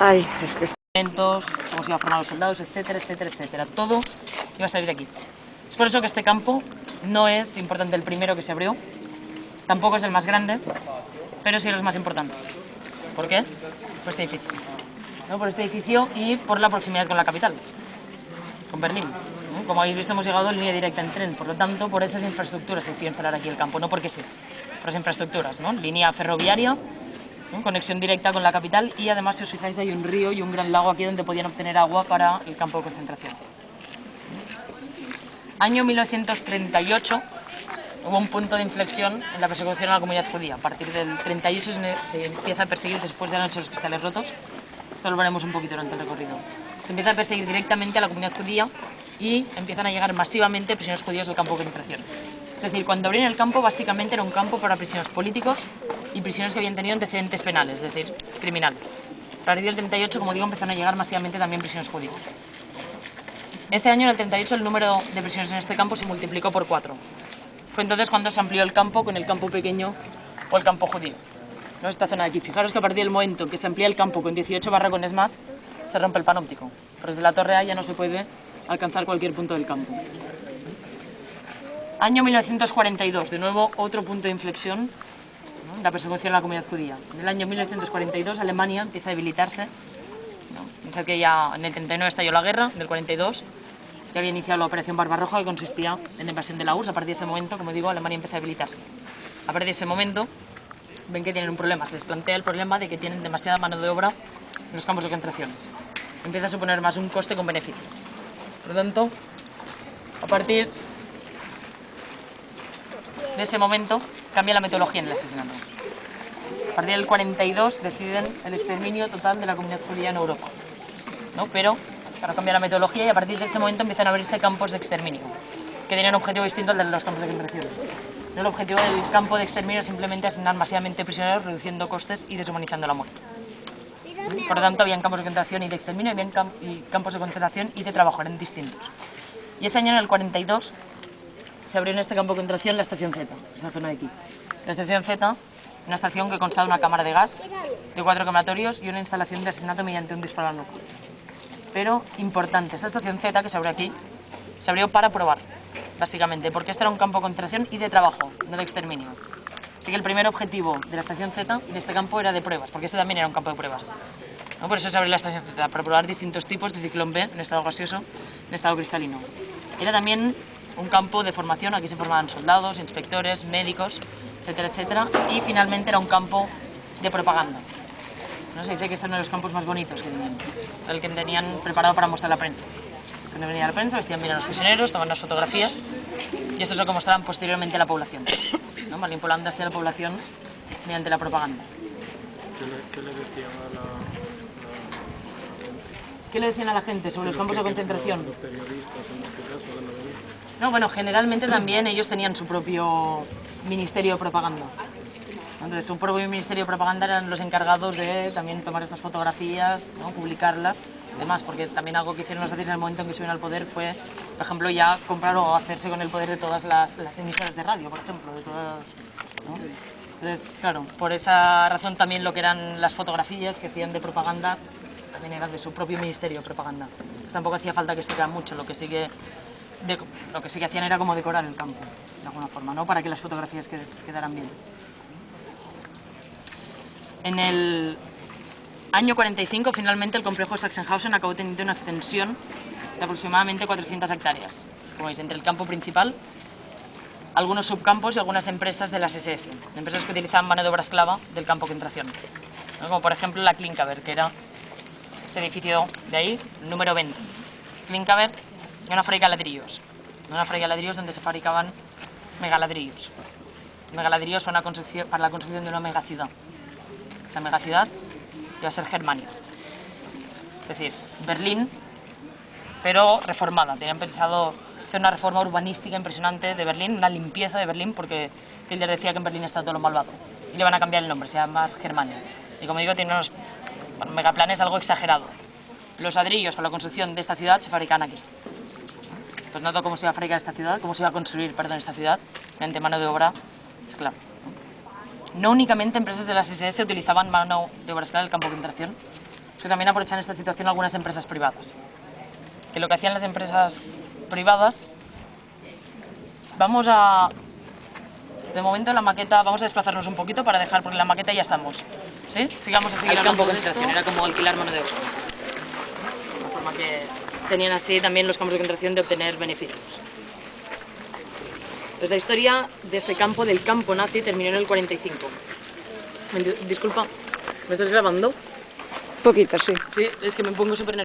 Ay, es que... Cómo se iban a formar los soldados, etcétera, etcétera, etcétera. Todo iba a salir de aquí. Es por eso que este campo no es importante el primero que se abrió, tampoco es el más grande, pero sí los más importantes. ¿Por qué? Por este edificio. ¿No? Por este edificio y por la proximidad con la capital, con Berlín. ¿No? Como habéis visto, hemos llegado en línea directa en tren, por lo tanto, por esas infraestructuras se decidió instalar aquí el campo, no porque sí, por las infraestructuras, ¿no? Línea ferroviaria, ¿no? Conexión directa con la capital y además, si os fijáis, hay un río y un gran lago aquí donde podían obtener agua para el campo de concentración. Año 1938 hubo un punto de inflexión en la persecución a la comunidad judía. A partir del 38 se empieza a perseguir después de la noche de los cristales rotos. Esto lo veremos un poquito durante el recorrido. Se empieza a perseguir directamente a la comunidad judía y empiezan a llegar masivamente prisioneros judíos del campo de concentración. Es decir, cuando abrieron el campo, básicamente era un campo para prisioneros políticos y prisioneros que habían tenido antecedentes penales, es decir, criminales. A partir del 38, como digo, empezaron a llegar masivamente también prisioneros judíos. Ese año, en el 38, el número de prisioneros en este campo se multiplicó por 4. Fue entonces cuando se amplió el campo con el campo pequeño o el campo judío. ¿No? Esta zona de aquí. Fijaros que a partir del momento en que se amplía el campo con 18 barracones más, se rompe el panóptico. Pero desde la torre A ya no se puede alcanzar cualquier punto del campo. Año 1942, de nuevo otro punto de inflexión, ¿no? La persecución a la comunidad judía. En el año 1942 Alemania empieza a debilitarse, ¿no? Piensa que ya en el 39 estalló la guerra, en el 42 ya había iniciado la operación Barbarroja, que consistía en la invasión de la URSS. A partir de ese momento, como digo, Alemania empieza a debilitarse. A partir de ese momento ven que tienen un problema, se les plantea el problema de que tienen demasiada mano de obra en los campos de concentración. Empieza a suponer más un coste con beneficios. Por lo tanto, a partir de ese momento cambia la metodología en el asesinato. A partir del 42 deciden el exterminio total de la comunidad judía en Europa, ¿no? Pero claro, cambia la metodología y a partir de ese momento empiezan a abrirse campos de exterminio que tenían un objetivo distinto al de los campos de concentración. El objetivo del campo de exterminio es simplemente asignar masivamente prisioneros, reduciendo costes y deshumanizando la muerte. Por lo tanto, habían campos de concentración y de exterminio, habían campos de concentración y de trabajo, eran distintos. Y ese año, en el 42, se abrió en este campo de concentración la estación Z, esa zona de aquí. La estación Z, una estación que consta de una cámara de gas, de 4 crematorios y una instalación de asesinato mediante un disparo al núcleo. Pero importante, esta estación Z que se abrió aquí, se abrió para probar, básicamente, porque este era un campo de concentración y de trabajo, no de exterminio. Así que el primer objetivo de la estación Z y de este campo era de pruebas, porque este también era un campo de pruebas, ¿no? Por eso se abrió la estación Z, para probar distintos tipos de ciclón B en estado gaseoso, en estado cristalino. Era también un campo de formación, aquí se formaban soldados, inspectores, médicos, etcétera, etcétera, y finalmente era un campo de propaganda. ¿No? Se dice que este es uno de los campos más bonitos que tenían, el que tenían preparado para mostrar a la prensa. Cuando venía la prensa, vestían bien a los prisioneros, tomaban las fotografías, y esto es lo que mostraban posteriormente a la población, ¿no? Manipulando así a la población mediante la propaganda. ¿Qué le decían a la ¿Qué le decían a la gente sobre los campos de concentración? Los periodistas, en este caso, van a venir. No, bueno, generalmente también ellos tenían su propio ministerio de propaganda. Entonces, su propio ministerio de propaganda eran los encargados de también tomar estas fotografías, ¿no? Publicarlas y demás, porque también algo que hicieron los nazis en el momento en que subieron al poder fue, por ejemplo, ya comprar o hacerse con el poder de todas las emisoras de radio, por ejemplo, de todas, ¿no? Entonces, claro, por esa razón también lo que eran las fotografías que hacían de propaganda también eran de su propio ministerio de propaganda. Tampoco hacía falta que explicaran mucho, lo que sí que hacían era como decorar el campo, de alguna forma, ¿no? Para que las fotografías quedaran bien. En el año 45, finalmente, el complejo de Sachsenhausen acabó teniendo una extensión de aproximadamente 400 hectáreas. Como veis, entre el campo principal, algunos subcampos y algunas empresas de las SS, empresas que utilizaban mano de obra esclava del campo de concentración, ¿no? Como por ejemplo la Klinkaber, que era ese edificio de ahí, número 20. Klinkaber era una fábrica de ladrillos, donde se fabricaban megaladrillos. Megaladrillos para la construcción de una megaciudad. Esa megaciudad iba a ser Germania. Es decir, Berlín, pero reformada. Tenían pensado hacer una reforma urbanística impresionante de Berlín, una limpieza de Berlín, porque Hitler decía que en Berlín está todo lo malvado. Y le van a cambiar el nombre, se llama Germania. Y como digo, tiene unos megaplanes algo exagerados. Los ladrillos para la construcción de esta ciudad se fabrican aquí. Pues noto cómo se iba a fabricar esta ciudad, cómo se iba a construir, esta ciudad, mediante mano de obra esclava. No únicamente empresas de las SS utilizaban mano de obra esclava en el campo de concentración, es que también aprovechan esta situación algunas empresas privadas. Que lo que hacían las empresas privadas, de momento la maqueta, vamos a desplazarnos un poquito para dejar, porque en la maqueta ya estamos. ¿Sí? Sigamos a seguir Al campo de hablando de concentración, esto. era como alquilar mano de obra. De forma que tenían así también los campos de concentración de obtener beneficios. Pues la historia de este campo, del campo nazi, terminó en el 45. Disculpa, ¿me estás grabando? Poquito, sí. Sí, es que me pongo súper nerviosa.